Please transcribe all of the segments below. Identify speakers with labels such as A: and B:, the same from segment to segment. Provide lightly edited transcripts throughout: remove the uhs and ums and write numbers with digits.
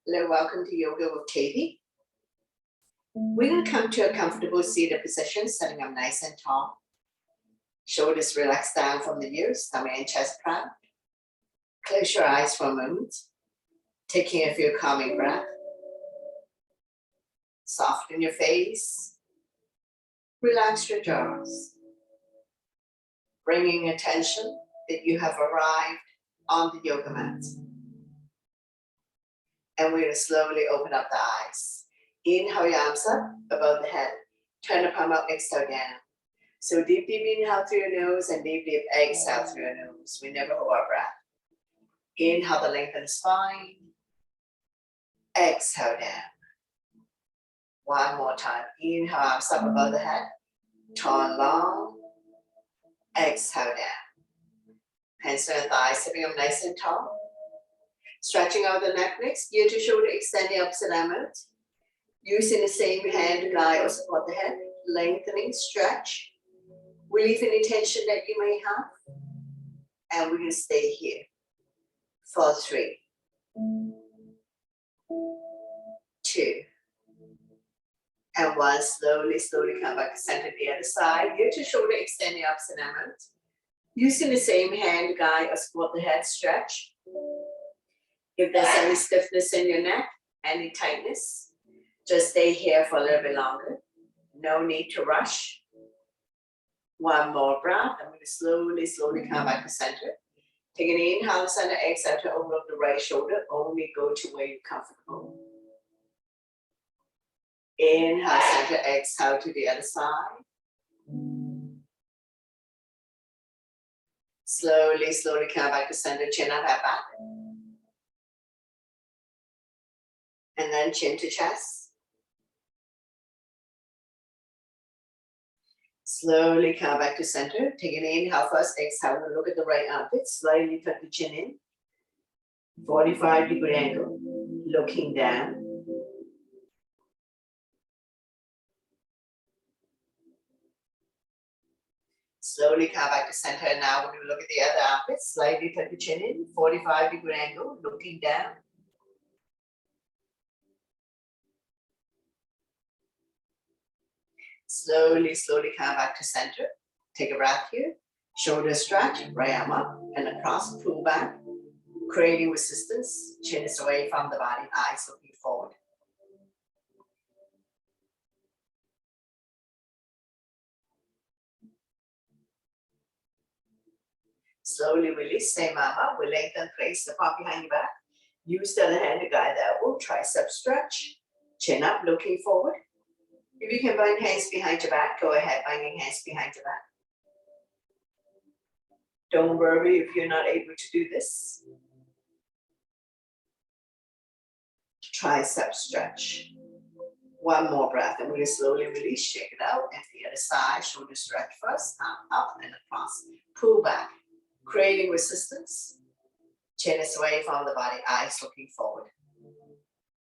A: Hello, welcome to Yoga with Katie. We're going to come to a comfortable seated position, sitting up nice and tall. Shoulders relaxed down from the ears, stomach and chest proud. Close your eyes for a moment, taking a few calming breaths. Soften your face. Relax your jaws. Bringing attention that you have arrived on the yoga mat. And we're going to slowly open up the eyes. Inhale your arms up above the head. Turn the palm up, exhale down. So deep inhale through your nose and deep exhale through your nose. We never hold our breath. Inhale to lengthen the spine. Exhale down. One more time. Inhale, arms up above the head. Turn long. Exhale down. Hands to the thighs, sitting up nice and tall. Stretching out the neck next, ear to shoulder, extend the opposite arm out. Using the same hand to guide or support the head, lengthening, stretch. Relieve any tension that you may have. And we're going to stay here for 3, 2, and 1. Slowly come back to center the other side. Ear to shoulder, extend the opposite arm out. Using the same hand to guide or support the head, stretch. If there's any stiffness in your neck, any tightness, just stay here for a little bit longer. No need to rush. One more breath. I'm going to slowly come back to center. Take an inhale, center, exhale to open up the right shoulder. Only go to where you're comfortable. Inhale, center, exhale to the other side. Slowly come back to center, chin up, head back. And then chin to chest. Slowly come back to center. Take an inhale first, exhale. Look at the right armpit. Slightly tuck the chin in. 45-degree angle. Looking down. Slowly come back to center. And now we're going to look at the other armpit. Slightly tuck the chin in. 45-degree angle. Looking down. Slowly come back to center. Take a breath here. Shoulder stretch, right arm up and across, pull back. Creating resistance. Chin is away from the body, eyes looking forward. Slowly release, same arm up. We lengthen, place the palm behind your back. Use the other hand to guide the elbow, tricep stretch. Chin up, looking forward. If you can bind hands behind your back, go ahead, binding hands behind your back. Don't worry if you're not able to do this. Tricep stretch. One more breath, and we're going to slowly release, shake it out, and the other side, shoulder stretch first, arm up and across. Pull back, creating resistance. Chin is away from the body, eyes looking forward.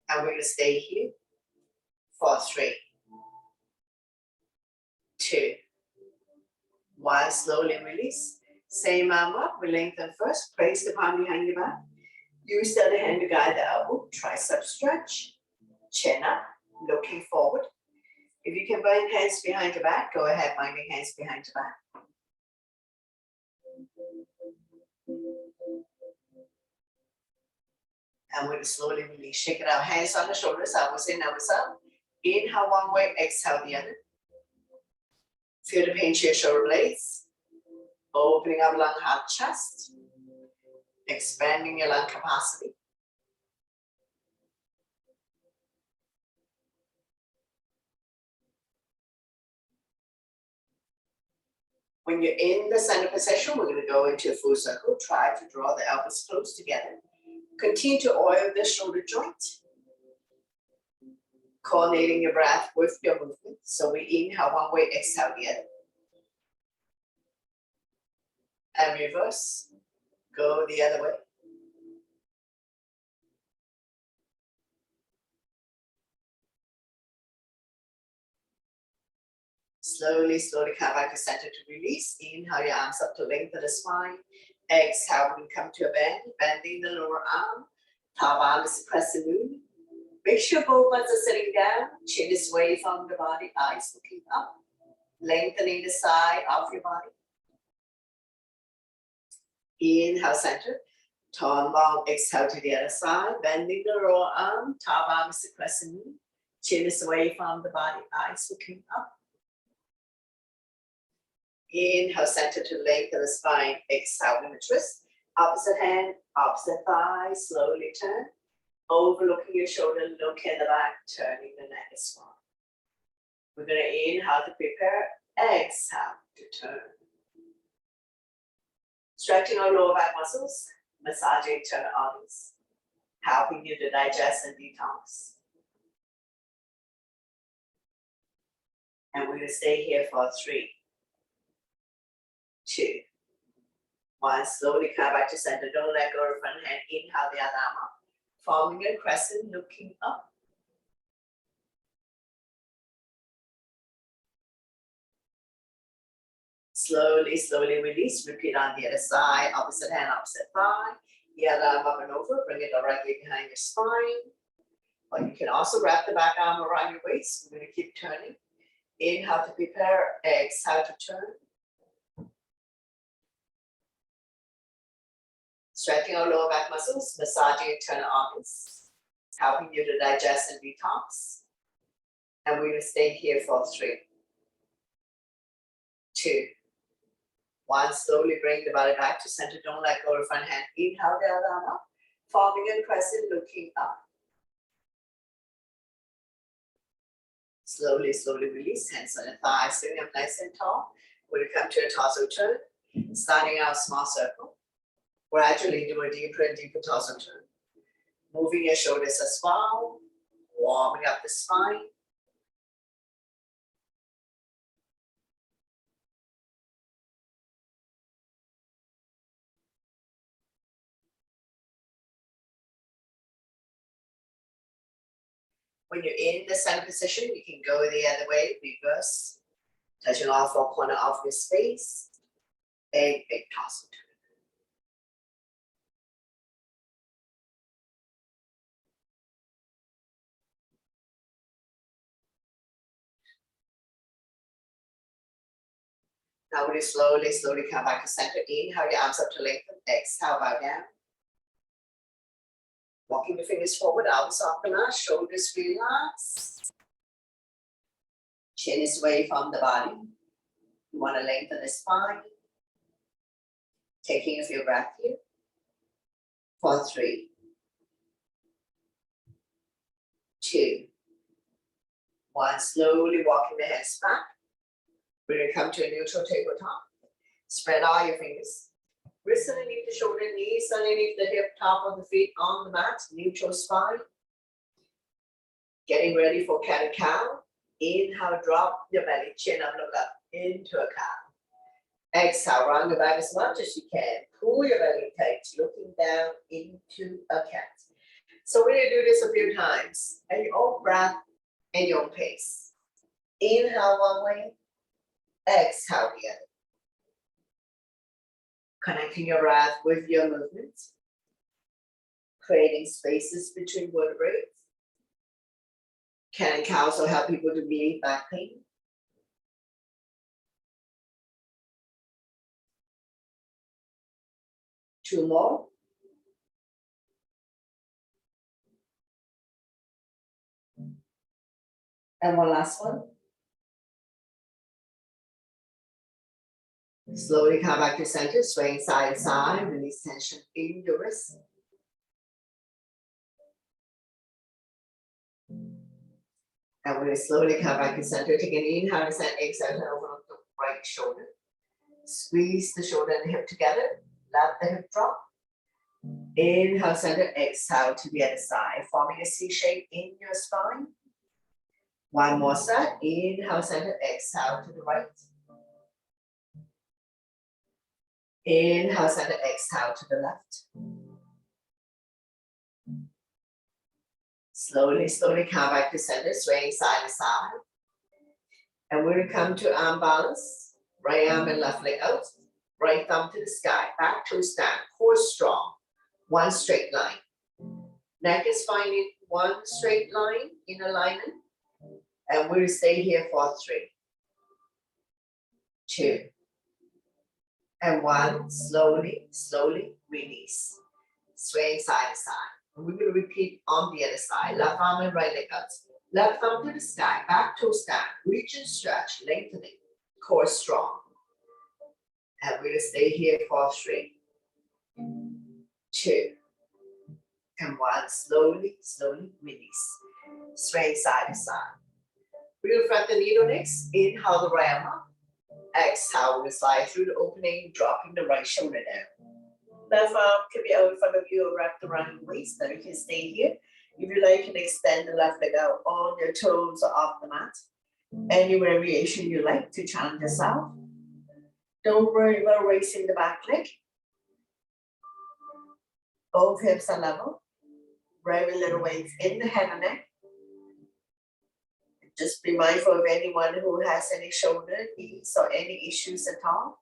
A: And we're going to stay here for 3, 2, 1. Slowly release. Same arm up. We lengthen first. Place the palm behind your back. Use the other hand to guide the elbow. Tricep stretch. Chin up. Looking forward. If you can bind hands behind your back, go ahead, binding hands behind your back. And we're going to slowly release. Shake it out. Hands on the shoulders. Elbows in, elbows up. Inhale one way, exhale the other. Feel the pinch your shoulder blades. Opening up lung, heart, chest. Expanding your lung capacity. When you're in the center position, we're going to go into a full circle. Try to draw the elbows close together. Continue to oil the shoulder joint. Coordinating your breath with your movement. So we inhale one way, exhale the other. And reverse. Go the other way. Slowly, slowly come back to center to release. Inhale your arms up to lengthen the spine. Exhale, we come to a bend, bending the lower arm. Top arm is Crescent moon. Make sure both ones are sitting down. Chin is away from the body, eyes looking up. Lengthening the side of your body. Inhale, center. Turn long, exhale to the other side. Bending the lower arm. Top arm is the Crescent moon. Chin is away from the body, eyes looking up. Inhale, center to lengthen the spine. Exhale, with a twist. Opposite hand, opposite thigh. Slowly turn. Overlooking your shoulder, look in the back, turning the neck as well. We're going to inhale to prepare. Exhale to turn. Stretching our lower back muscles. Massaging internal organs. Helping you to digest and detox. And we're going to stay here for 3, 2, 1. Slowly come back to center. Don't let go of front hand. Inhale the other arm up. Forming a crescent, looking up. Slowly, slowly release. Repeat on the other side. Opposite hand, opposite thigh. The other arm up and over. Bring it directly behind your spine. Or you can also wrap the back arm around your waist. We're going to keep turning. Inhale to prepare. Exhale to turn. Stretching our lower back muscles, massaging internal organs, helping you to digest and detox. And we will stay here for 3, 2, 1. Slowly bring the body back to center. Don't let go of the front hand. Inhale the other arm up, forming a crescent, looking up. Slowly, slowly release. Hands on the thighs, sitting up nice and tall. We'll come to a torso turn, starting out small circle. Gradually do a deeper and deeper torso turn. Moving your shoulders as well. Warming up the spine. When you're in the center position, you can go the other way, reverse. Touching all 4 corners of your space. Big torso turn. Now we'll slowly, slowly come back to center. Inhale your arms up to lengthen. Exhale, bow down. Walking the fingers forward, arms open up, shoulders relax. Chin is away from the body. You want to lengthen the spine. Taking a few breaths here. For 3, 2, 1. Slowly walking the hands back. We're going to come to a neutral tabletop. Spread all your fingers. Wrists underneath the shoulder, knees underneath the hip, top of the feet on the mat. Neutral spine. Getting ready for cat and cow. Inhale, drop your belly, chin up, look up into a cow. Exhale, round the back as much as you can. Pull your belly tight, looking down into a cat. So we're going to do this a few times. At your own breath and your own pace. Inhale one way. Exhale the other. Connecting your breath with your movements. Creating spaces between vertebrae. Cat and cow also help people to relieve back pain. Two more. And one last one. Slowly come back to center, swaying side to side, release tension in your wrist. And we'll slowly come back to center, take an inhale, exhale, and open up the right shoulder. Squeeze the shoulder and the hip together, let the hip drop. Inhale, center, exhale to the other side, forming a C shape in your spine. One more side, inhale, center, exhale to the right. Inhale, center, exhale to the left. Slowly, slowly come back to center, swaying side to side. And we're gonna come to arm balance, right arm and left leg out, right thumb to the sky, back to stand, core strong, one straight line. Neck is finding one straight line in alignment. And we'll stay here for 3, 2, and 1. Slowly, slowly release. Swaying side to side. And we're going to repeat on the other side. Left arm and right leg out. Left thumb to the sky, back to stand. Reach and stretch, lengthening. Core strong. And we're going to stay here for 3, 2, and 1. Slowly, slowly release. Swaying side to side. We're going to thread the needle next. Inhale the right arm up. Exhale, we'll slide through the opening, dropping the right shoulder down. Left arm can be out in front of you or wrapped around your waist. Now you can stay here. If you like, you can extend the left leg out on your toes or off the mat. Any variation you like to challenge yourself. Don't worry about raising the back leg. Both hips are level. Very little weight in the head and neck. Just be mindful of anyone who has any shoulder, knees, or any issues at all.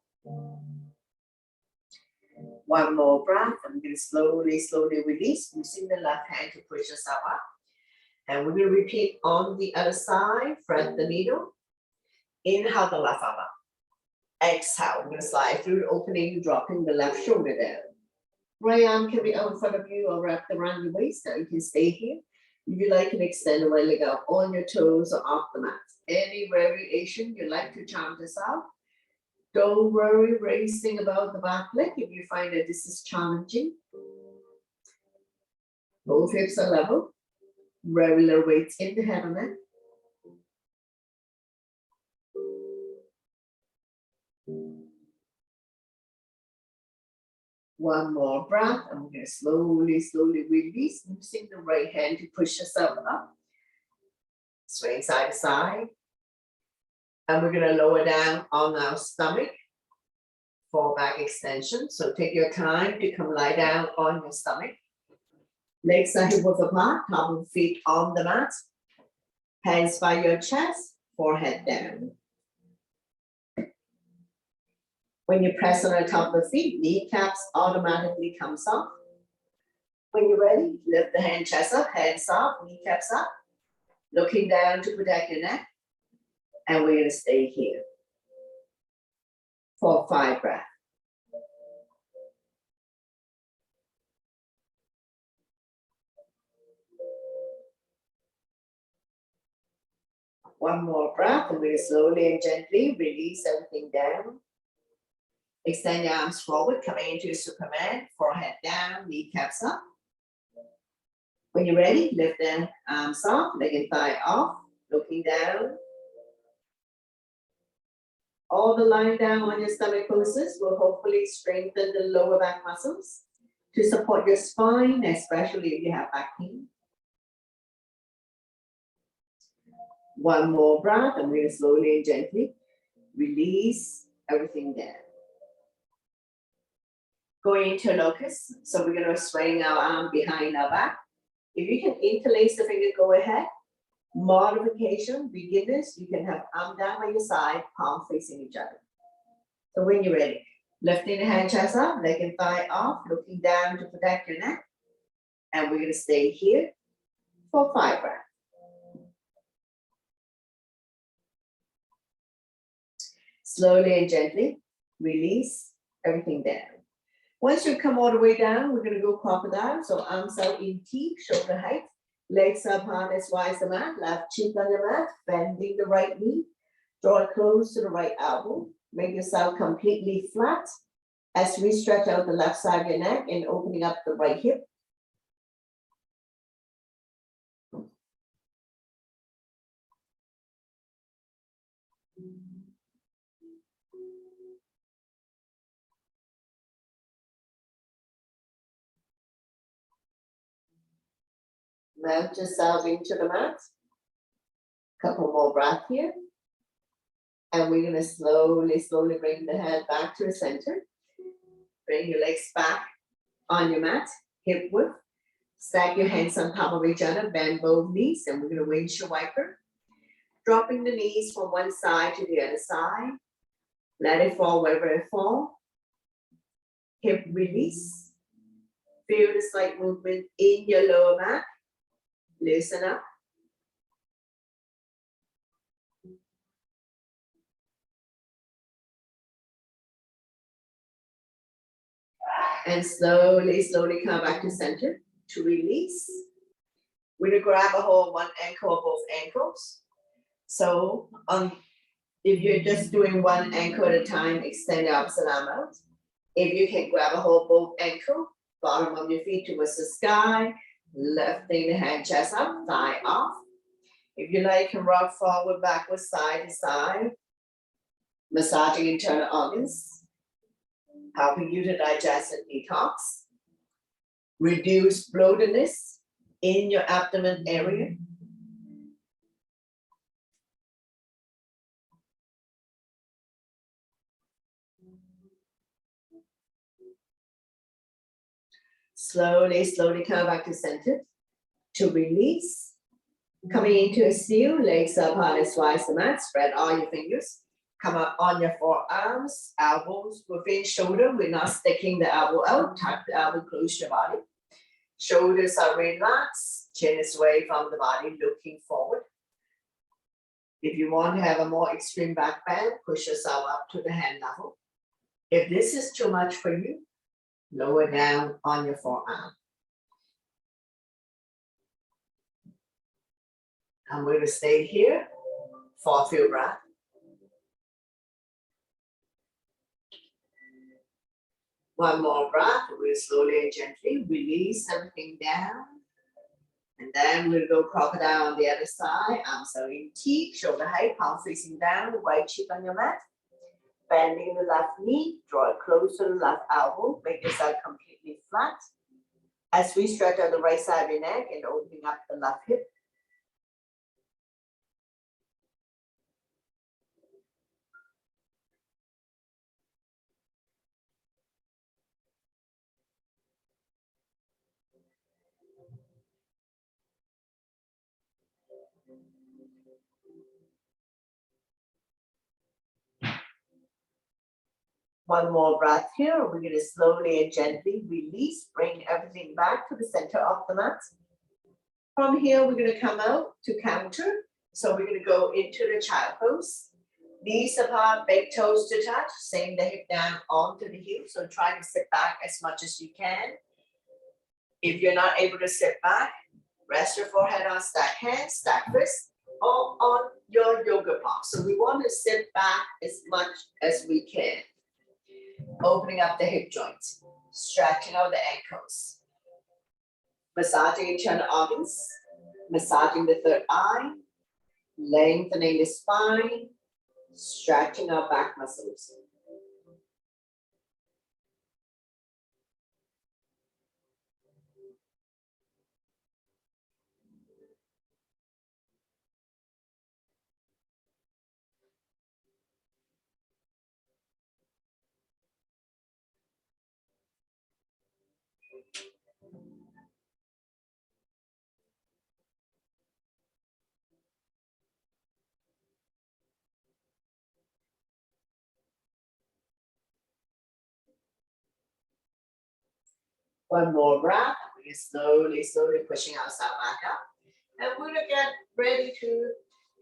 A: One more breath. I'm going to slowly, slowly release, using the left hand to push yourself up. And we're going to repeat on the other side. Thread the needle. Inhale the left arm up. Exhale. We're going to slide through the opening, dropping the left shoulder down. Right arm can be out in front of you or wrapped around your waist. Now you can stay here. If you like, you can extend the right leg out on your toes or off the mat. Any variation you like to challenge yourself. Don't worry racing about the back leg if you find that this is challenging. Both hips are level. Very little weight in the head and neck. One more breath. I'm going to slowly, slowly release, using the right hand to push yourself up. Swing side to side. And we're going to lower down on our stomach for back extension. So take your time to come lie down on your stomach. Legs are hip width apart, top of feet on the mat. Hands by your chest, forehead down. When you press on the top of the feet, kneecaps automatically comes off. When you're ready, lift the hand chest up, hands up, kneecaps up. Looking down to protect your neck. And we're going to stay here for 5 breaths. One more breath, and we're going to slowly and gently release everything down. Extend your arms forward, coming into Superman, forehead down, kneecaps up. When you're ready, lift the arms up, leg and thigh off, looking down. All the lying down on your stomach poses will hopefully strengthen the lower back muscles to support your spine, especially if you have back pain. One more breath, and we're going to slowly and gently release everything down. Going into locust, so we're going to swing our arm behind our back. If you can interlace the finger, go ahead. Modification, beginners, you can have arm down by your side, palm facing each other. So when you're ready, lifting the hand chest up, leg and thigh off, looking down to protect your neck. And we're going to stay here for 5 breaths. Slowly and gently release everything down. Once you come all the way down, we're going to go crocodile. So arms out in T, shoulder height. Legs up hard as wide as the mat. Left cheek on the mat. Bending the right knee. Draw it close to the right elbow. Make yourself completely flat as we stretch out the left side of your neck and opening up the right hip. Mount yourself into the mat. Couple more breaths here. And we're going to slowly, slowly bring the head back to the center. Bring your legs back on your mat, hip width. Stack your hands on top of each other, bend both knees, and we're going to windshield wiper. Dropping the knees from one side to the other side. Let it fall wherever it falls. Hip release. Feel the slight movement in your lower back. Loosen up. And slowly, slowly come back to center to release. We're gonna grab a hold of one ankle or both ankles. So if you're just doing one ankle at a time, extend the opposite arm out. If you can grab a hold of both ankles, bottom of your feet towards the sky, lifting the hand chest up, thigh off. If you like, you can rock forward, backward, side to side, massaging internal organs, helping you to digest and detox. Reduce bloatedness in your abdomen area. Slowly, slowly come back to center to release. Coming into a seal, legs up hard as twice the mat. Spread all your fingers. Come up on your forearms, elbows within shoulder. We're not sticking the elbow out. Tuck the elbow close to your body. Shoulders are relaxed. Chin is away from the body, looking forward. If you want to have a more extreme back bend, push yourself up to the hand level. If this is too much for you, lower down on your forearm. I'm going to stay here for a few breaths. One more breath. We'll slowly and gently release everything down. And then we'll go crocodile on the other side. Arms are in T, shoulder height, palm facing down, right cheek on your mat. Bending the left knee, draw it close to the left elbow, make yourself completely flat. As we stretch out the right side of your neck and opening up the left hip. One more breath here. We're going to slowly and gently release, bring everything back to the center of the mat. From here, we're going to come out to counter. So we're going to go into the child pose. Knees apart, big toes to touch. Same the hip down onto the heel. So try to sit back as much as you can. If you're not able to sit back, rest your forehead on stack hands, stack wrists, or on your yoga block. So we want to sit back as much as we can. Opening up the hip joints, stretching out the ankles, massaging internal organs, massaging the third eye, lengthening the spine, stretching our back muscles. One more breath. We're slowly, slowly pushing ourselves back up. And we're gonna get ready to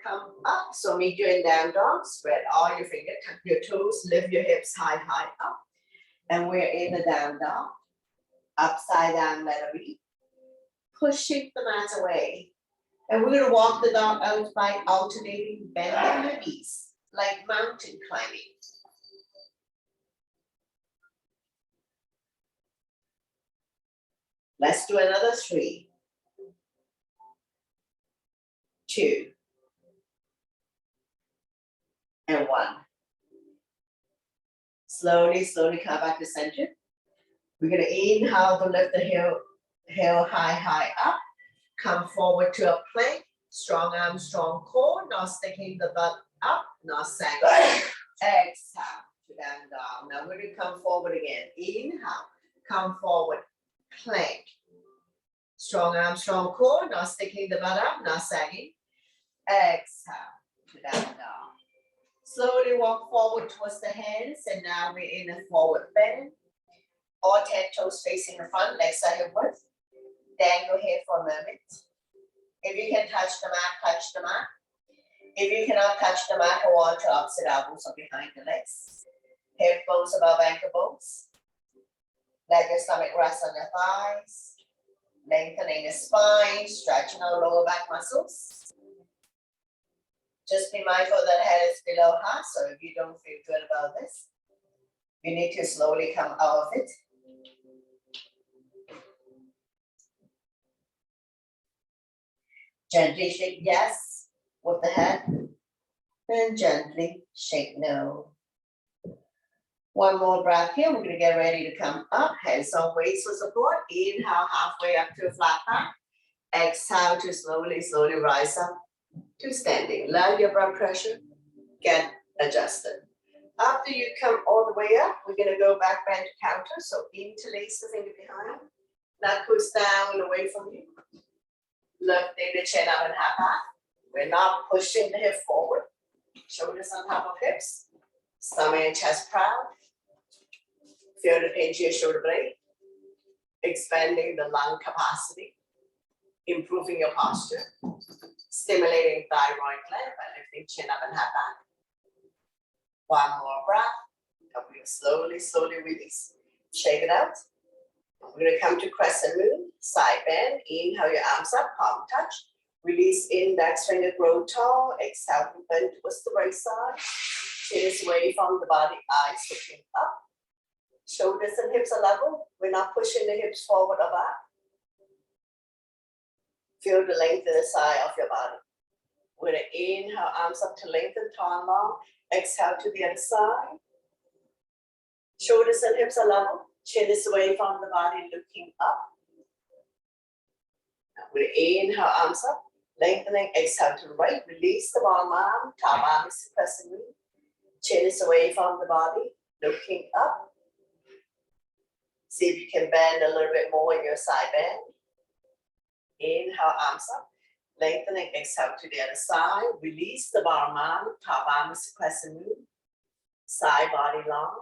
A: come up. So meet you in down dog. Spread all your fingers, tuck your toes, lift your hips high, high up. And we're in the down dog. Upside down letter B. Pushing the mat away. And we're gonna walk the dog out by alternating, bending the knees, like mountain climbing. Let's do another 3, 2, and 1. Slowly, slowly come back to center. We're gonna inhale to lift the heel high, high up. Come forward to a plank. Strong arm, strong core. Not sticking the butt up, not sagging. Exhale to down dog. Now we're gonna come forward again. Inhale, come forward, plank. Strong arm, strong core. Not sticking the butt up, not sagging. Exhale. to down dog. Slowly walk forward towards the hands, and now we're in a forward bend. All 10 toes facing the front, legs are hip width. Dangle here for a moment. If you can touch the mat, touch the mat. If you cannot touch the mat, hold on to opposite elbows or behind the legs. Hip bones above ankle bones. Let your stomach rest on your thighs. Lengthening the spine, stretching our lower back muscles. Just be mindful that the head is below heart, so if you don't feel good about this, you need to slowly come out of it. Gently shake yes with the head, and gently shake no. One more breath here. We're going to get ready to come up. Hands on waist for support. Inhale halfway up to a flat back. Exhale to slowly rise up to standing. Let your blood pressure get adjusted. After you come all the way up, we're going to go back bend to counter. So interlace the finger behind. Knuckles down and away from you. Lifting the chin up and half back. We're not pushing the hip forward. Shoulders on top of hips. Stomach and chest proud. Feel the pinch your shoulder blade. Expanding the lung capacity. Improving your posture. Stimulating thyroid gland by lifting chin up and half back. One more breath. And we'll slowly release. Shake it out. We're going to come to crescent moon. Side bend. Inhale your arms up, palm touch. Release index finger, grow tall. Exhale, bend towards the right side. Chin is away from the body, eyes looking up. Shoulders and hips are level. We're not pushing the hips forward or back. Feel the length in the side of your body. We're going to inhale, arms up to lengthen, tall and long. Exhale to the other side. Shoulders and hips are level. Chin is away from the body, looking up. We're going to inhale, arms up. Lengthening, exhale to the right. Release the bottom arm. Top arm is pressing me. Chin is away from the body, looking up. See if you can bend a little bit more in your side bend. Inhale, arms up. Lengthening, exhale to the other side. Release the bottom arm. Top arm is crescent moon. Side body long.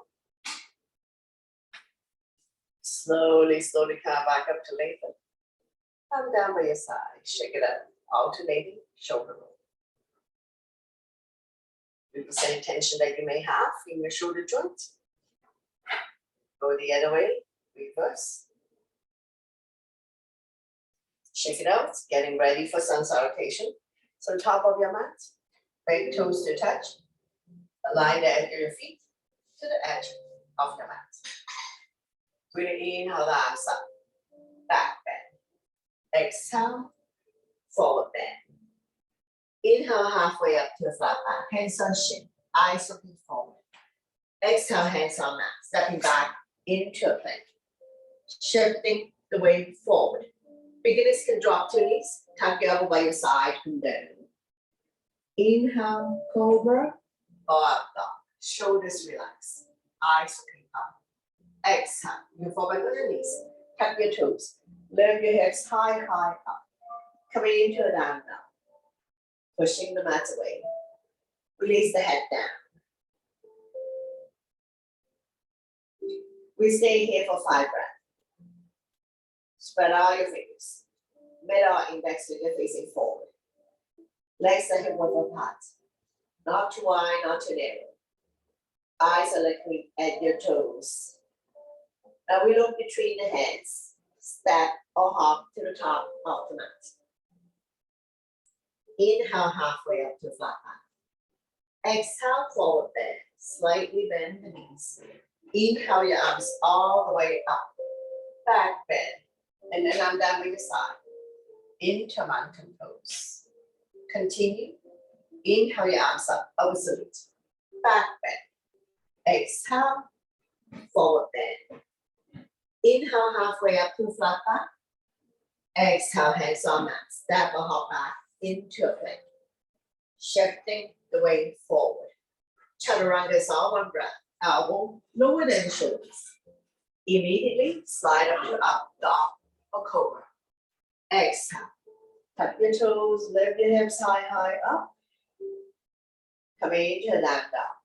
A: Slowly come back up to lengthen. Come down by your side. Shake it up. Alternating shoulder roll. Release any tension that you may have in your shoulder joint. Go the other way. Reverse. Shake it out. Getting ready for sun salutation. So top of your mat. Big toes to touch. Align the edge of your feet to the edge of your mat. Breathe inhale the arms up. Back bend. Exhale. Forward bend. Inhale halfway up to the flat back. Hands on shin. Eyes looking forward. Exhale, hands on mat. Stepping back into a plank. Shifting the weight forward. Beginners can drop to knees. Tuck your elbow by your side and down. Inhale, cobra or up dog. Shoulders relax. Eyes looking up. Exhale. Move forward on your knees. Tuck your toes. Lift your hips high up. Coming into a down dog. Pushing the mat away. Release the head down. We stay here for 5 breaths. Spread out your fingers. Middle index finger facing forward. Legs are hip width apart. Not too wide, not too narrow. Eyes are looking at your toes. Now we look between the hands. Step or hop to the top of the mat. Inhale halfway up to flat back. Exhale, forward bend. Slightly bend the knees. Inhale your arms all the way up. Back bend. And then I'm down by your side. Into mountain pose. Continue. Inhale your arms up. Over salute. Back bend. Exhale. Forward bend. Inhale halfway up to flat back. Exhale, hands on mat. Step or hop back into a plank. Shifting the weight forward. Chaturanga is all one breath. Elbow lower than the shoulders. Immediately slide up to up dog or cobra. Exhale. Tuck your toes, lift your hips high up. Come into lamb down.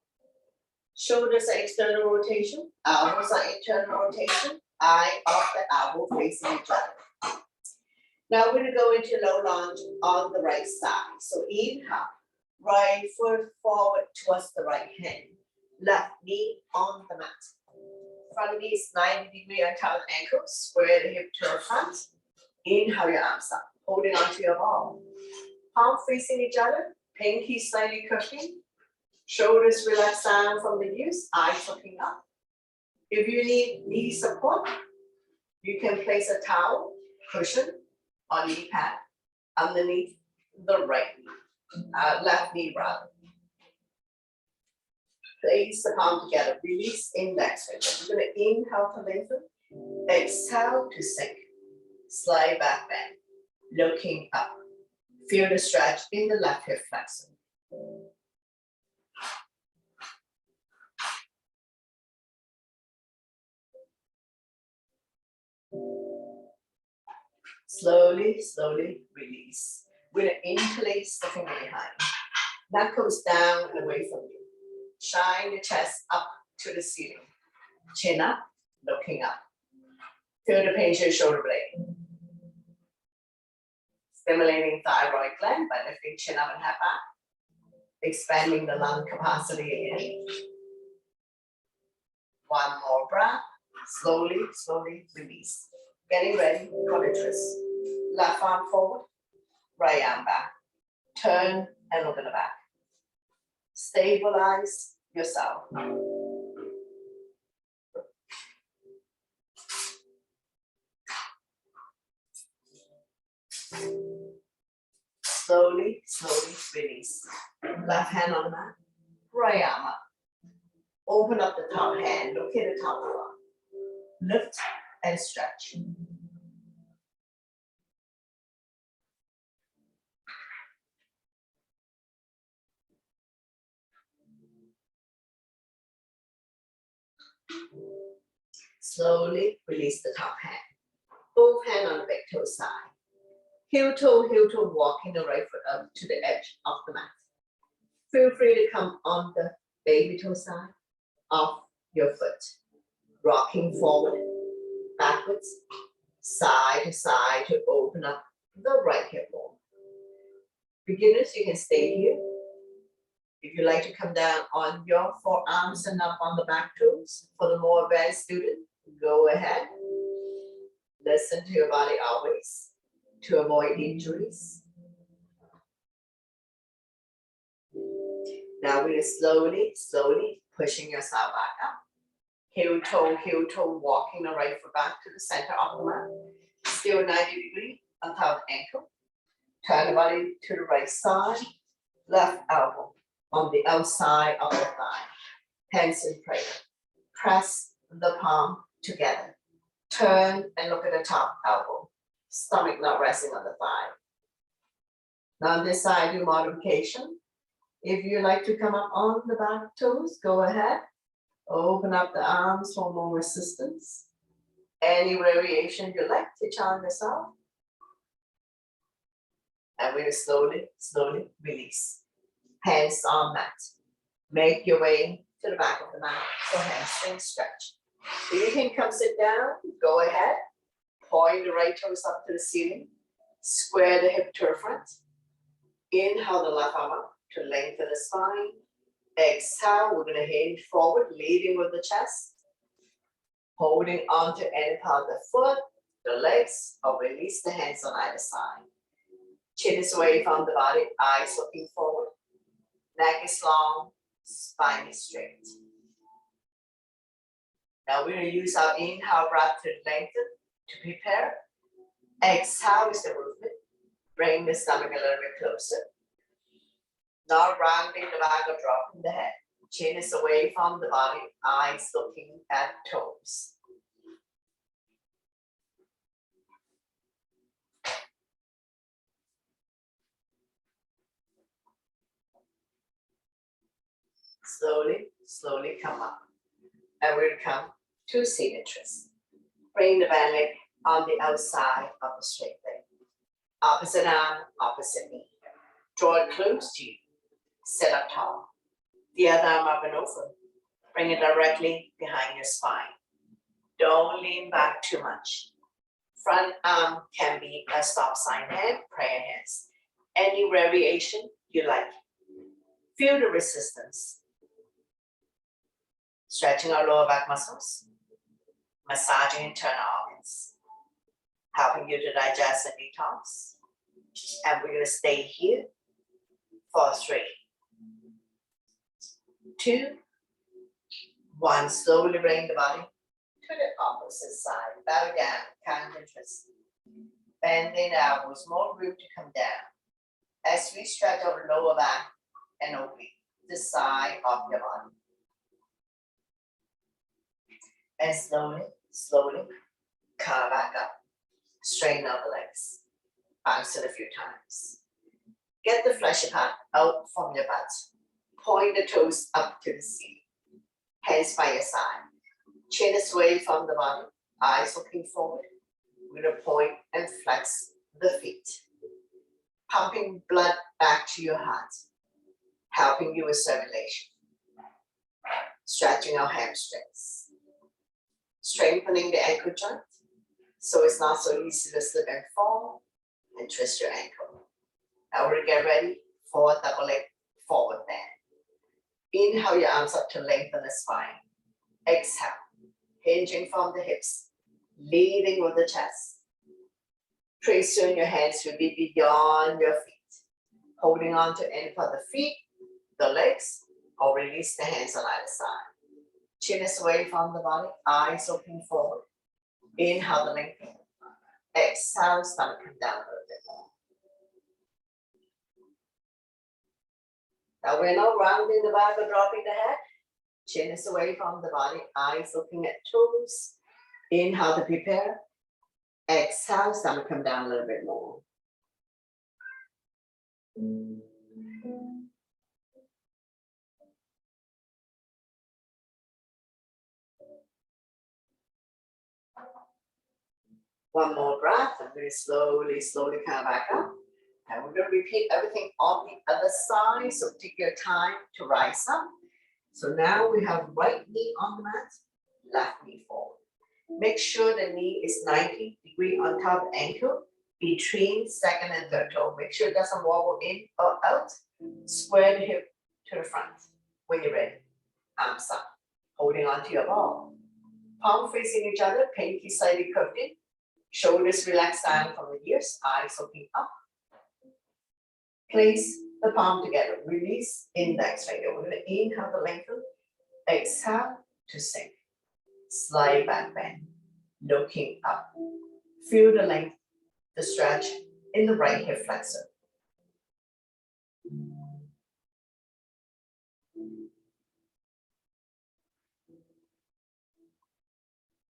A: Shoulders are external rotation, elbows are internal rotation, eye of the elbow facing each other. Now we're going to go into low lunge on the right side. So inhale, right foot forward towards the right hand, left knee on the mat. Front knee is 90-degree untitled ankle, square the hip to the front. Inhale your arms up, holding onto your ball. Palm facing each other, pinky slightly curving. Shoulders relax down from the ears, eyes looking up. If you need knee support, you can place a towel, cushion, or knee pad underneath the right knee, left knee rather. Place the palm together, release index finger. We're going to inhale to lengthen, exhale to sink. Slide back bend, looking up. Feel the stretch in the left hip flexor. Slowly, slowly release. We're going to interlace the finger behind. Knuckles down and away from you. Shine the chest up to the ceiling. Chin up, looking up. Feel the pain in your shoulder blade. Stimulating thyroid gland by lifting chin up and head back. Expanding the lung capacity again. One more breath. Slowly, slowly release. Getting ready for the twist. Left arm forward, right arm back. Turn and look at the back. Stabilize yourself. Slowly, slowly release. Left hand on the mat, right arm up. Open up the top hand, look at the top arm. Lift and stretch. Slowly release the top hand. Both hands on the back toe side. Heel toe, walking the right foot up to the edge of the mat. Feel free to come on the baby toe side of your foot. Rocking forward, backwards, side to side to open up the right hip bone. Beginners, you can stay here. If you like to come down on your forearms and up on the back toes, for the more advanced student, go ahead. Listen to your body always to avoid injuries. Now we're slowly, slowly pushing yourself back up. Heel toe, walking the right foot back to the center of the mat. Still 90-degree on top of the ankle. Turn the body to the right side. Left elbow on the outside of the thigh. Hands in prayer. Press the palm together. Turn and look at the top elbow. Stomach not resting on the thigh. Now on this side, do modification. If you like to come up on the back toes, go ahead. Open up the arms for more resistance. Any variation you like to challenge yourself. And we'll slowly, slowly release. Hands on mat. Make your way to the back of the mat for hamstring stretch. If you can come sit down, go ahead. Point the right toes up to the ceiling. Square the hip to the front. Inhale the left arm up to lengthen the spine. Exhale, we're going to hinge forward, leading with the chest. Holding on to any part of the foot, the legs, or release the hands on either side. Chin is away from the body, eyes looking forward. Neck is long, spine is straight. Now we're going to use our inhale breath to lengthen, to prepare. Exhale is the movement. Bring the stomach a little bit closer. Not rounding the back or dropping the head. Chin is away from the body, eyes looking at toes. Slowly, slowly come up. And we'll come to seated twist. Bring the band leg on the outside of the straight leg. Opposite arm, opposite knee. Draw it close to you. Sit up tall. The other arm up and over. Bring it directly behind your spine. Don't lean back too much. Front arm can be a stop sign hand, prayer hands. Any variation you like. Feel the resistance. Stretching our lower back muscles. Massaging internal organs. Helping you to digest and detox. And we're going to stay here for 3, 2, 1. Slowly bring the body to the opposite side. Bow down, count and twist. Bending the elbows, more room to come down. As we stretch our lower back and oblique, the side of your body. And slowly, come back up. Straighten out the legs. Bounce it a few times. Get the fleshy part out from your butt. Point the toes up to the ceiling. Hands by your side. Chin is away from the body. Eyes looking forward. We're going to point and flex the feet. Pumping blood back to your heart. Helping you with circulation. Stretching our hamstrings. Strengthening the ankle joint. So it's not so easy to slip and fall. And twist your ankle. Now we're going to get ready for a double leg forward bend. Inhale your arms up to lengthen the spine. Exhale, hinging from the hips, leading with the chest. Tracing your hands will be beyond your feet. Holding on to any of the feet, the legs, or release the hands on either side. Chin is away from the body, eyes looking forward. Inhale the lengthening. Exhale, stomach come down a little bit more. Now we're not rounding the back or dropping the head. Chin is away from the body, eyes looking at toes. Inhale to prepare. Exhale, stomach come down a little bit more. One more breath, and we're slowly come back up. And we're going to repeat everything on the other side, so take your time to rise up. So now we have right knee on the mat, left knee forward. Make sure the knee is 90 degrees on top of ankle, between second and third toe. Make sure it doesn't wobble in or out. Square the hip to the front when you're ready. Arms up, holding onto your ball. Palm facing each other, pinky slightly curved in. Shoulders relaxed down from the ears, eyes looking up. Place the palm together. Release index finger. We're going to inhale to lengthen. Exhale to sink. Slide back bend. Looking up. Feel the length, the stretch in the right hip flexor.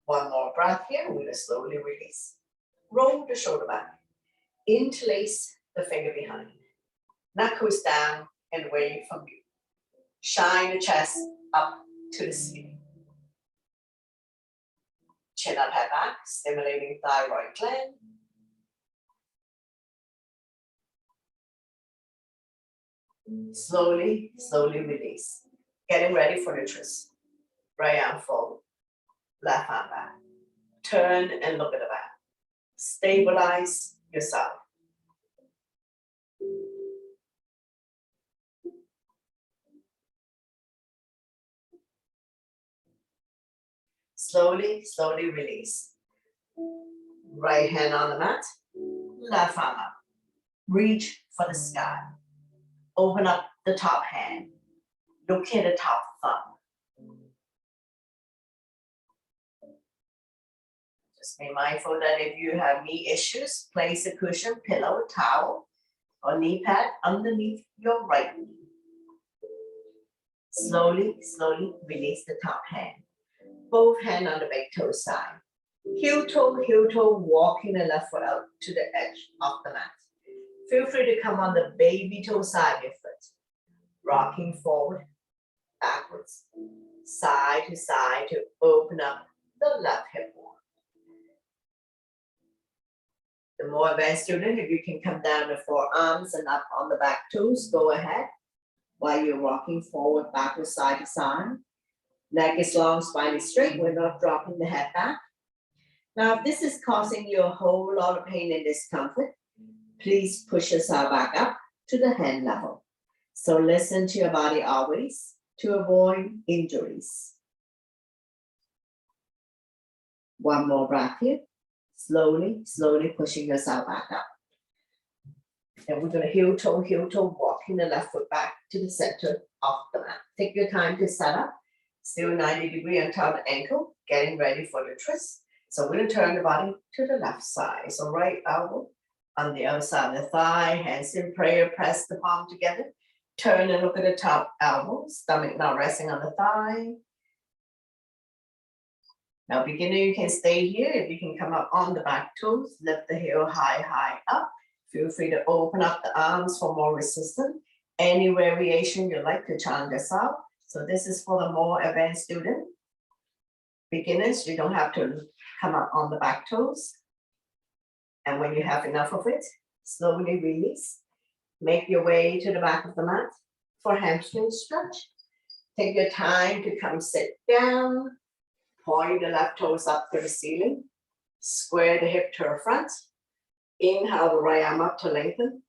A: One more breath here. We're going to slowly release. Roll the shoulder back. Interlace the finger behind. Knuckles down and away from you. Shine the chest up to the ceiling. Chin up, head back, stimulating thyroid gland. Slowly release. Getting ready for the twist. Right arm forward, left arm back. Turn and look at the back. Stabilize yourself. Slowly release. Right hand on the mat, left arm up. Reach for the sky. Open up the top hand. Look at the top thumb. Just be mindful that if you have knee issues, place a cushion, pillow, towel, or knee pad underneath your right knee. Slowly release the top hand. Both hands on the back toe side. Heel toe, walking the left foot out to the edge of the mat. Feel free to come on the baby toe side of your foot. Rocking forward, backwards, side to side to open up the left hip more. The more advanced student, if you can come down the forearms and up on the back toes, go ahead. while you're rocking forward, backward, side to side. Neck is long, spine is straight. We're not dropping the head back. Now, if this is causing you a whole lot of pain and discomfort, please push yourself back up to the hand level. So listen to your body always to avoid injuries. One more breath here. Slowly, slowly pushing yourself back up. And we're going to heel toe, walking the left foot back to the center of the mat. Take your time to set up. Still 90 degrees on top of the ankle, getting ready for the twist. So we're going to turn the body to the left side. So right elbow on the other side of the thigh, hands in prayer, press the palm together. Turn and look at the top elbow, stomach now resting on the thigh. Now beginner, you can stay here. If you can come up on the back toes, lift the heel high up. Feel free to open up the arms for more resistance. Any variation you like to challenge yourself. So this is for the more advanced student. Beginners, you don't have to come up on the back toes. And when you have enough of it, slowly release. Make your way to the back of the mat for hamstring stretch. Take your time to come sit down. Point the left toes up to the ceiling. Square the hip to the front. Inhale the right arm up to lengthen.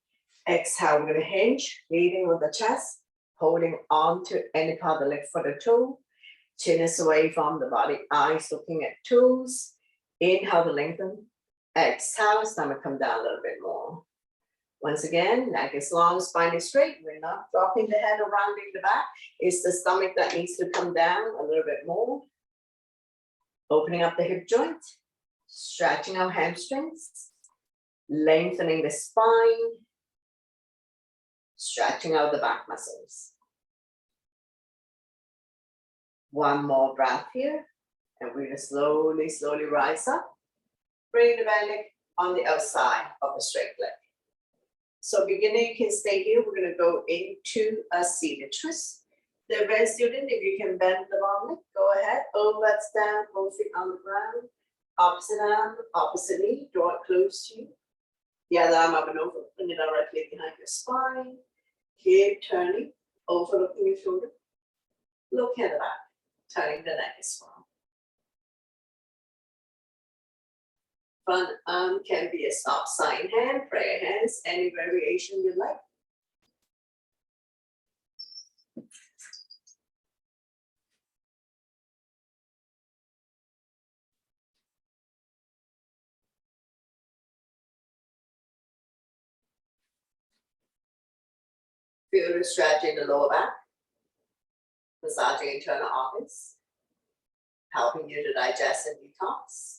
A: Exhale, we're going to hinge, leading with the chest, holding on to any part of the leg for the toe. Chin is away from the body, eyes looking at toes. Inhale to lengthen. Exhale, stomach come down a little bit more. Once again, neck is long, spine is straight. We're not dropping the head or rounding the back. It's the stomach that needs to come down a little bit more. Opening up the hip joint, stretching our hamstrings, lengthening the spine, stretching out the back muscles. One more breath here, and we're going to slowly, slowly rise up. Bring the back leg on the outside of the straight leg. So beginner, you can stay here. We're going to go into a seated twist. The advanced student, if you can bend the bottom leg, go ahead. Elbows down, both feet on the ground. Opposite arm, opposite knee, draw it close to you. The other arm up and over, bring it directly behind your spine. Keep turning, overlooking your shoulder. Look at the back, turning the neck as well. Front arm can be a stop sign hand, prayer hands, any variation you like. Feel the stretch in the lower back, massaging internal organs, helping you to digest and detox.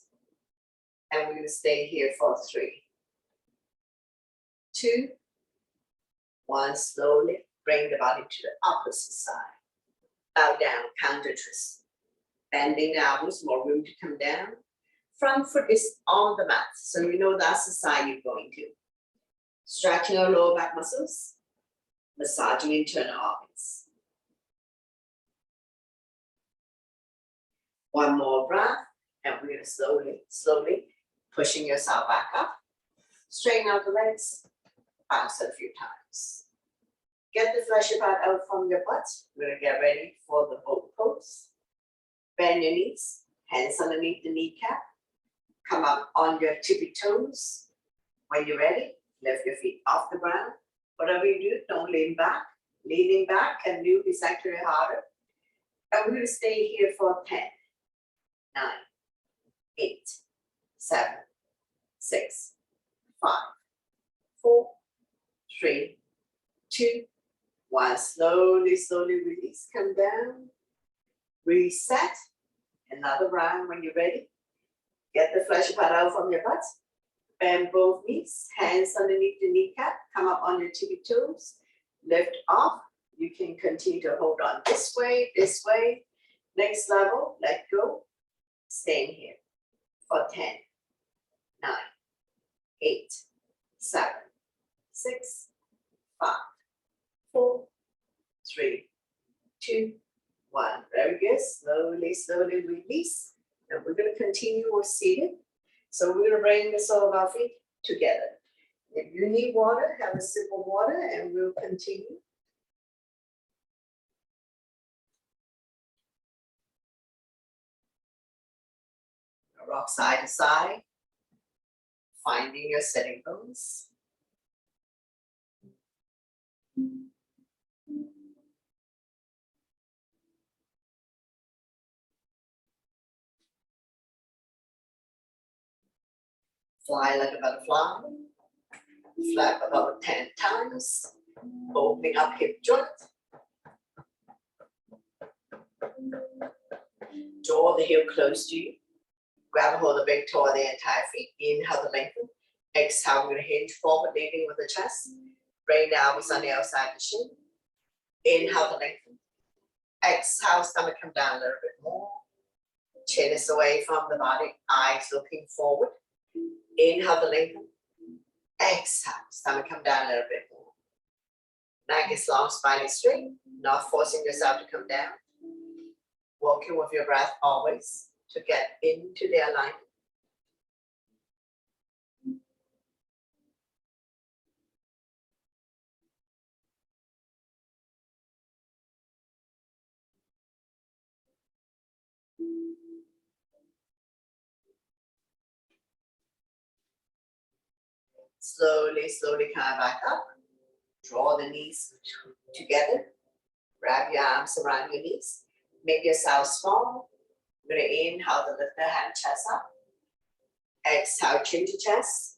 A: And we will stay here for 3, 2, 1. Slowly bring the body to the opposite side. Bow down, counter twist. Bending the elbows, more room to come down. Front foot is on the mat, so you know that's the side you're going to. Stretching our lower back muscles, massaging internal organs. One more breath, and we're going to slowly pushing yourself back up. Straighten out the legs, bounce it a few times. Get the fleshy part out from your butt. We're going to get ready for the boat pose. Bend your knees, hands underneath the kneecap. Come up on your tippy toes. When you're ready, lift your feet off the ground. Whatever you do, don't lean back. Leaning back can do is actually harder. And we're going to stay here for 10, 9, 8, 7, 6, 5, 4, 3, 2, 1. Slowly, slowly release. Come down. Reset. Another round when you're ready. Get the fleshy part out from your butt. Bend both knees. Hands underneath the kneecap. Come up on your tippy toes. Lift off. You can continue to hold on this way, this way. Next level, let go. Staying here for 10, 9, 8, 7, 6, 5, 4, 3, 2, 1. Very good. Slowly, slowly release. And we're going to continue with seated. So we're going to bring the sole of our feet together. If you need water, have a sip of water and we'll continue. Rock side to side, finding your sitting bones. Fly like a butterfly. Flap about 10 times. Opening up hip joint. Draw the heel close to you. Grab a hold of the big toe of the entire feet. Inhale to lengthen. Exhale, we're going to hinge forward, leading with the chest. Bring the elbows on the outside of the shin. Inhale to lengthen. Exhale, stomach come down a little bit more. Chin is away from the body. Eyes looking forward. Inhale to lengthen. Exhale, stomach come down a little bit more. Neck is long, spine is straight. Not forcing yourself to come down. Working with your breath always to get into the alignment. Slowly, slowly come back up. Draw the knees together. Wrap your arms around your knees. Make yourself small. We're going to inhale to lift the hand, chest up. Exhale, chin to chest.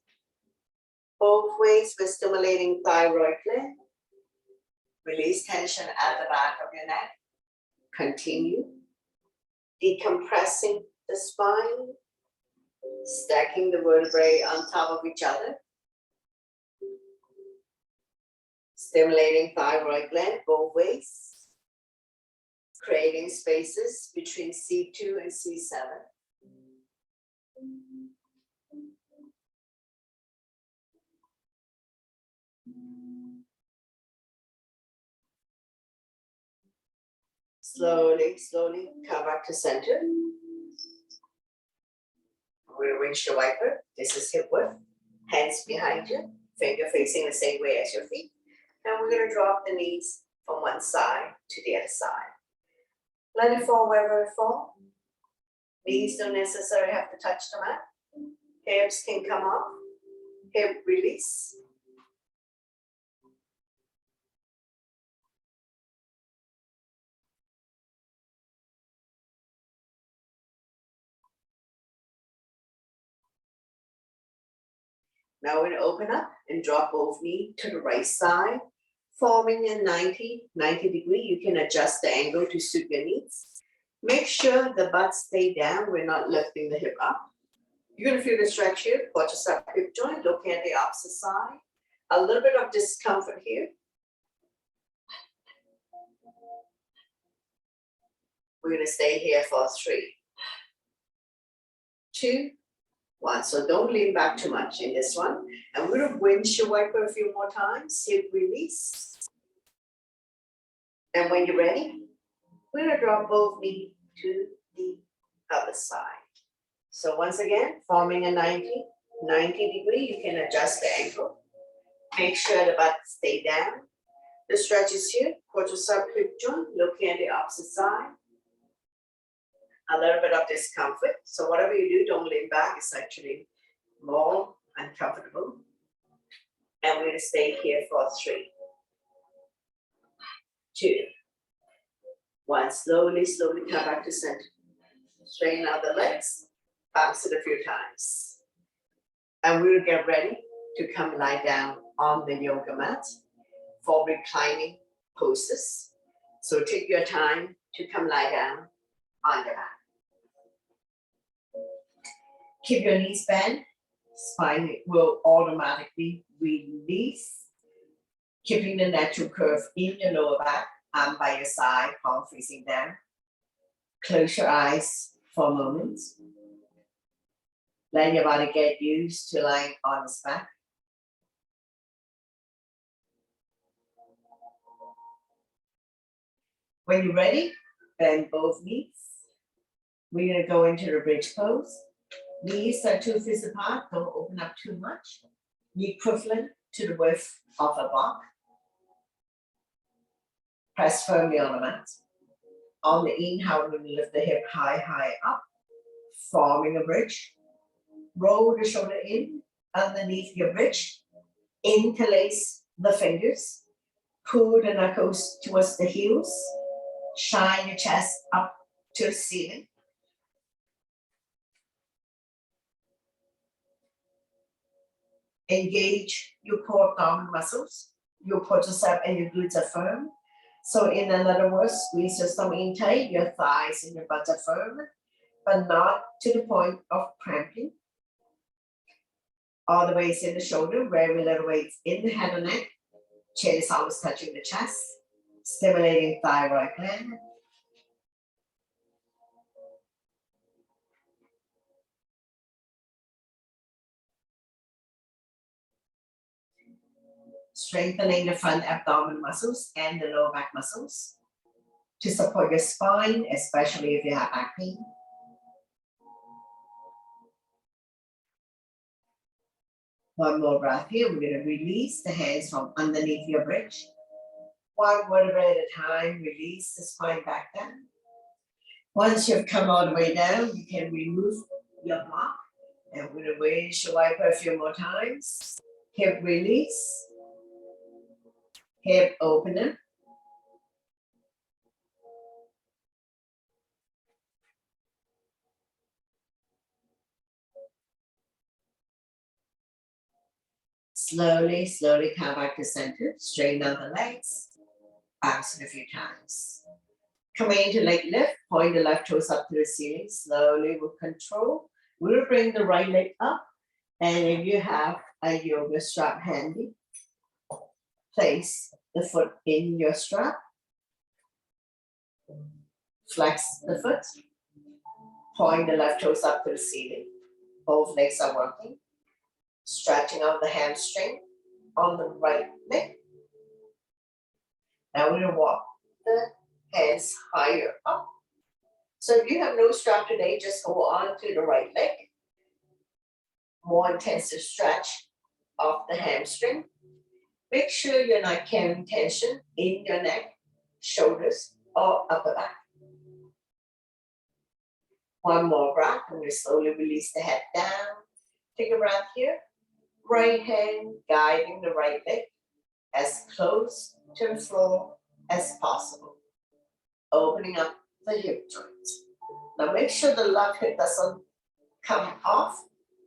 A: Both ways, we're stimulating thyroid gland. Release tension at the back of your neck. Continue. Decompressing the spine. Stacking the vertebrae on top of each other. Stimulating thyroid gland both ways. Creating spaces between C2 and C7. Slowly, slowly come back to center. We'll windshield wiper. This is hip width. Hands behind you. Finger facing the same way as your feet. And we're going to drop the knees from one side to the other side. Let it fall wherever it falls. Knees don't necessarily have to touch the mat. Hips can come off. Hip release. Now we're going to open up and drop both knees to the right side, forming a 90 degree. You can adjust the angle to suit your needs. Make sure the butt stay down. We're not lifting the hip up. You're going to feel the stretch here. Quadricep hip joint, looking at the opposite side. A little bit of discomfort here. We're going to stay here for 3, 2, 1. So don't lean back too much in this one. And we're going to windshield wiper a few more times. Hip release. And when you're ready, we're going to drop both knees to the other side. So once again, forming a 90 degree, you can adjust the angle. Make sure the butt stay down. The stretch is here, quadricep hip joint, looking at the opposite side. A little bit of discomfort. So whatever you do, don't lean back. It's actually more uncomfortable. And we're going to stay here for 3, 2, 1. Slowly, slowly come back to center. Straighten out the legs. Bounce it a few times. And we'll get ready to come lie down on the yoga mat for reclining poses. So take your time to come lie down on the mat. Keep your knees bent. Spine will automatically release. Keeping the natural curve in your lower back. Arm by your side, palm facing down. Close your eyes for a moment. Let your body get used to lying on its back. When you're ready, bend both knees. We're going to go into the bridge pose. Knees are 2 fists apart. Don't open up too much. Knee equivalent to the width of a block. Press firmly on the mat. On the inhale, we lift the hip high, high up. forming a bridge. Roll the shoulder in underneath your bridge. Interlace the fingers. Pull the knuckles towards the heels. Shine your chest up to the ceiling. Engage your core abdominal muscles. Your quadriceps and your glutes are firm. So in other words, squeeze your stomach in tight, your thighs and your butt are firm, but not to the point of cramping. All the weights in the shoulder, very little weights in the head and neck. Chin is always touching the chest, stimulating thyroid gland. Strengthening the front abdominal muscles and the lower back muscles to support your spine, especially if you have back pain. One more breath here. We're going to release the hands from underneath your bridge. One vertebra at a time, release the spine back down. Once you've come all the way down, you can remove your block. And we're going to raise your wiper a few more times. Hip release. Hip opener. Slowly, slowly come back to center. Straighten out the legs. Bounce it a few times. Coming into leg lift. Point the left toes up to the ceiling. Slowly with control. We'll bring the right leg up. And if you have a yoga strap handy, place the foot in your strap. Flex the foot. Point the left toes up to the ceiling. Both legs are working. Stretching out the hamstring on the right leg. Now we're going to walk the hands higher up. So if you have no strap today, just go on to the right leg. More intensive stretch of the hamstring. Make sure you're not carrying tension in your neck, shoulders, or upper back. One more breath. I'm going to slowly release the head down. Take a breath here. Right hand guiding the right leg as close to the floor as possible. Opening up the hip joint. Now make sure the left hip doesn't come off.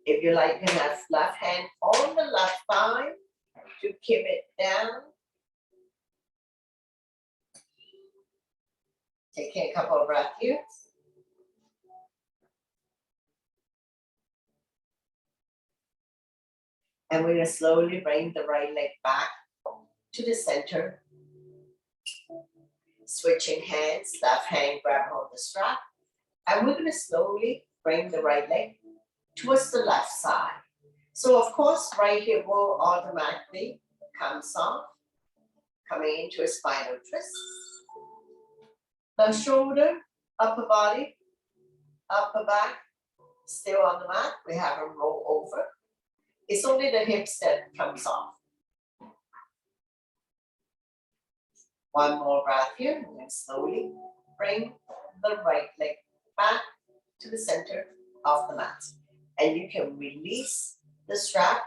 A: If you like, you can have left hand on the left thigh to keep it down. Taking a couple of breaths here. And we're going to slowly bring the right leg back to the center. Switching hands, left hand grab hold of the strap. And we're going to slowly bring the right leg towards the left side. So of course, right hip will automatically come off, coming into a spinal twist. The shoulder, upper body, upper back, still on the mat. We have a roll over. It's only the hips that comes off. One more breath here, and then slowly bring the right leg back to the center of the mat. And you can release the strap,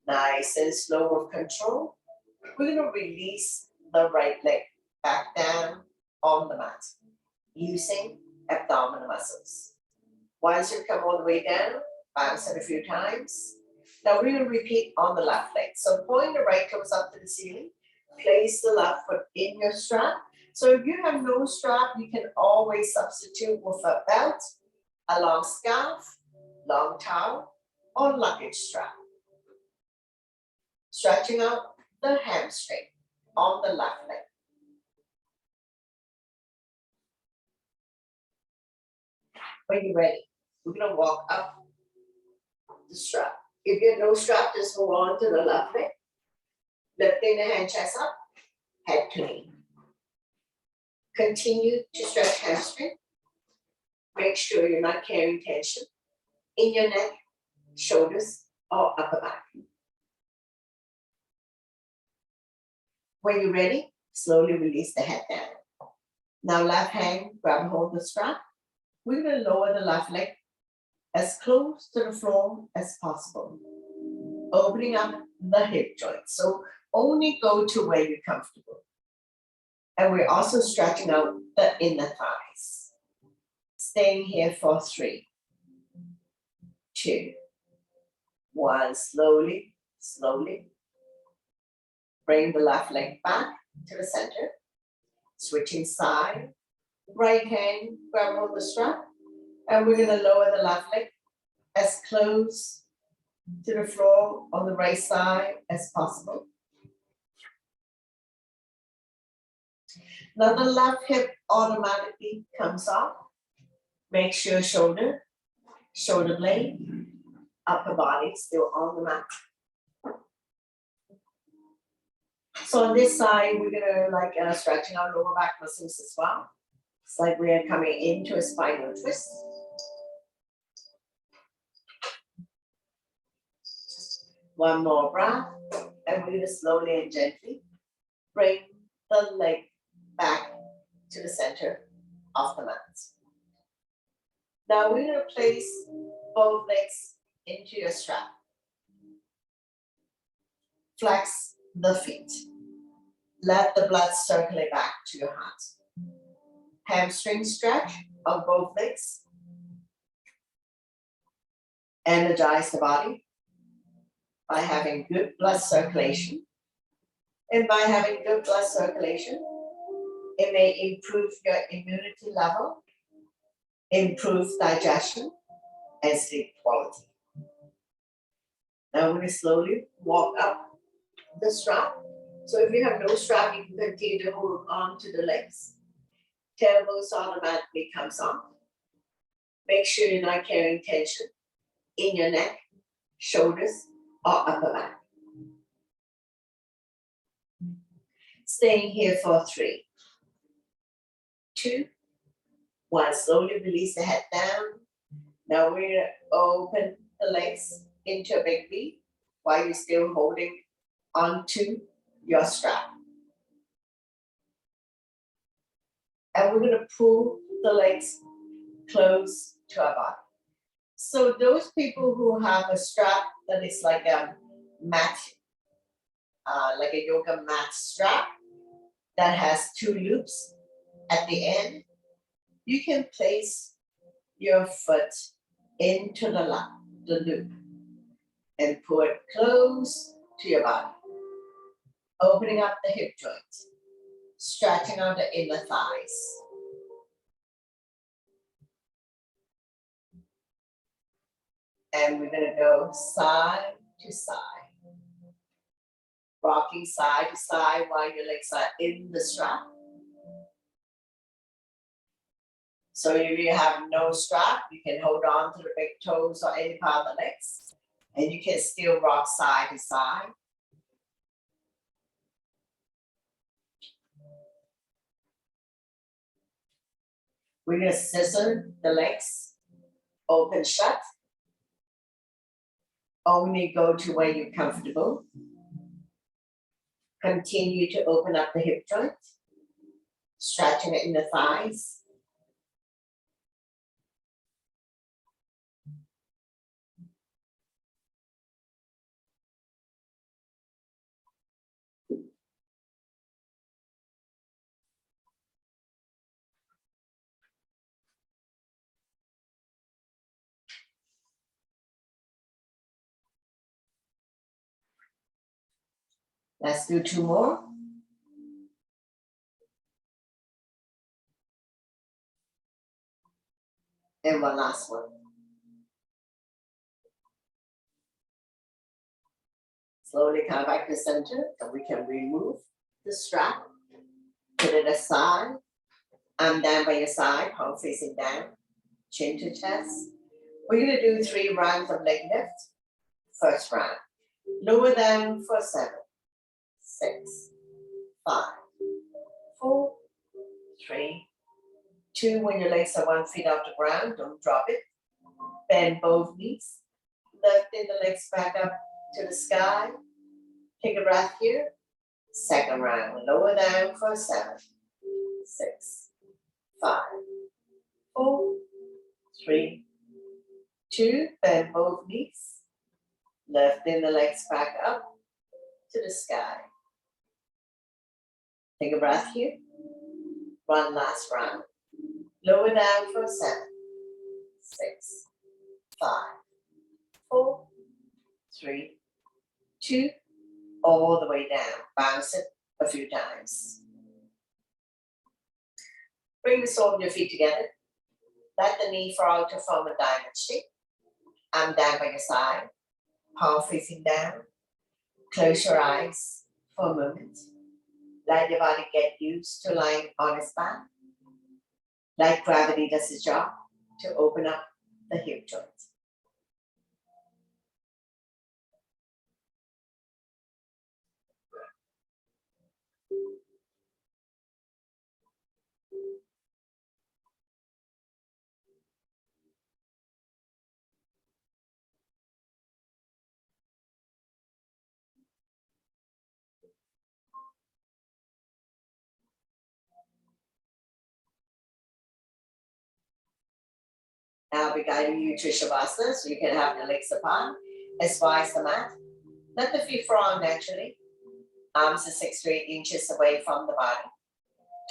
A: nice and slow with control. We're going to release the right leg back down on the mat using abdominal muscles. Once you come all the way down, bounce it a few times. Now we're going to repeat on the left leg. So point the right toes up to the ceiling. Place the left foot in your strap. So if you have no strap, you can always substitute with a belt, a long scarf, long towel, or luggage strap. Stretching out the hamstring on the left leg. When you're ready, we're going to walk up the strap. If you have no strap, just move on to the left leg. Lifting the hand chest up, head to knee. Continue to stretch hamstring. Make sure you're not carrying tension in your neck, shoulders, or upper back. When you're ready, slowly release the head down. Now left hand grab hold of the strap. we're going to lower the left leg as close to the floor as possible, opening up the hip joint. So only go to where you're comfortable. And we're also stretching out the inner thighs. Staying here for 3, 2, 1. Slowly, slowly. Bring the left leg back to the center. Switching side. Right hand, grab hold of the strap. And we're going to lower the left leg as close to the floor on the right side as possible. Now the left hip automatically comes off. Make sure shoulder blade, upper body still on the mat. So on this side, we're gonna stretching our lower back muscles as well. It's like we are coming into a spinal twist. One more breath, and we're gonna slowly and gently bring the leg back to the center of the mat. Now we're gonna place both legs into your strap. Flex the feet. Let the blood circulate back to your heart. Hamstring stretch of both legs. Energize the body by having good blood circulation. And by having good blood circulation, it may improve your immunity level, improve digestion, and sleep quality. Now we're going to slowly walk up the strap. So if you have no strap, you can continue to hold on to the legs. Tailbones automatically comes on. Make sure you're not carrying tension in your neck, shoulders, or upper back. Staying here for 3, 2, 1. Slowly release the head down. Now we're going to open the legs into a big V while you're still holding onto your strap. And we're going to pull the legs close to our body. So those people who have a strap that is like a mat, like a yoga mat strap that has 2 loops at the end, you can place your foot into the loop and pull it close to your body, opening up the hip joint, stretching out the inner thighs. And we're going to go side to side, rocking side to side while your legs are in the strap. So if you have no strap, you can hold on to the big toes or any part of the legs, and you can still rock side to side. We're going to scissor the legs, open shut. Only go to where you're comfortable. Continue to open up the hip joint, stretching it in the thighs. Let's do 2 more. And one last one. Slowly come back to center, and we can remove the strap, put it aside. Arm down by your side, palm facing down, chin to chest. We're going to do 3 rounds of leg lift. First round. Lower down for 7, 6, 5, 4, 3, 2. When your legs are 1 foot off the ground, don't drop it. Bend both knees. Lifting the legs back up to the sky. Take a breath here. Second round. Lower down for 7, 6, 5, 4, 3, 2, bend both knees. Lifting the legs back up to the sky. Take a breath here. One last round. Lower down for 7, 6, 5, 4, 3, 2, all the way down. Bounce it a few times. Bring the sole of your feet together. Let the knee fall to form a diamond shape. Arm down by your side. Palm facing down. Close your eyes for a moment. Let your body get used to lying on its back. Like gravity does its job to open up the hip joints. Now I'll be guiding you to Shavasana, so you can have your legs apart, as wide as the mat. Let the feet fall naturally. Arms are 6 to 8 inches away from the body.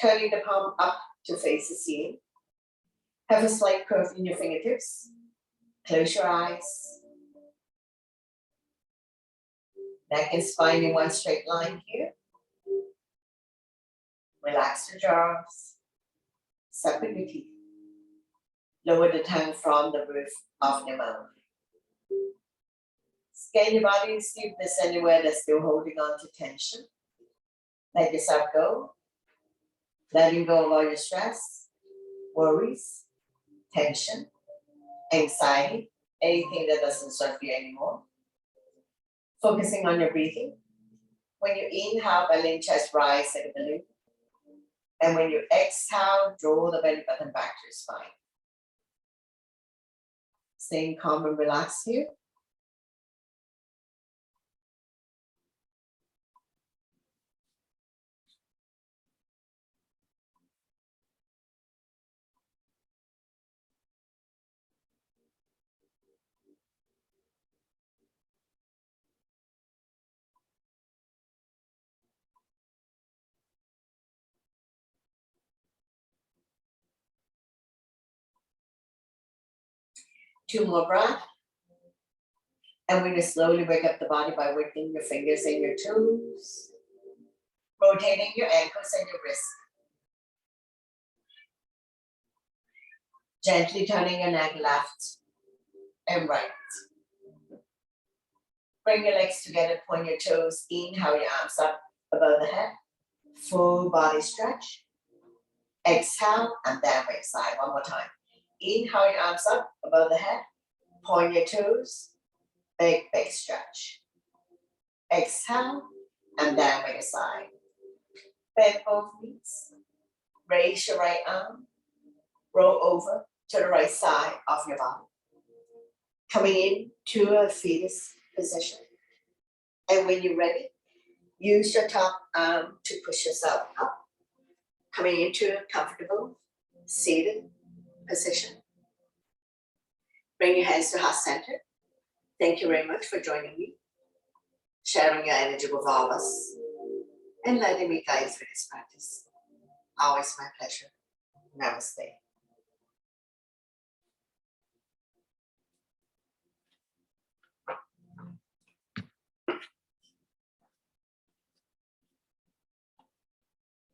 A: Turning the palm up to face the ceiling. Have a slight curve in your fingertips. Close your eyes. Neck and spine in one straight line here. Relax your jaws. Separate your teeth. Lower the tongue from the roof of your mouth. Scan your body and see if there's anywhere that's still holding on to tension. Let yourself go. Letting go of all your stress, worries, tension, anxiety, anything that doesn't serve you anymore. Focusing on your breathing. When you inhale, belly and chest rise like a balloon. And when you exhale, draw the belly button back to your spine. Staying calm and relaxed here. Two more breaths. And we're going to slowly wake up the body by wiggling your fingers and your toes. Rotating your ankles and your wrists. Gently turning your neck left and right. Bring your legs together, point your toes, inhale your arms up above the head. Full body stretch. Exhale and down by your side. One more time. Inhale your arms up above the head. Point your toes. Big, big stretch. Exhale and down by your side. Bend both knees. Raise your right arm. Roll over to the right side of your body. Coming in to a fetus position. And when you're ready, use your top arm to push yourself up. Coming into a comfortable seated position. Bring your hands to heart center. Thank you very much for joining me, sharing your energy with all of us, and letting me guide you through this practice. Always my pleasure. Namaste.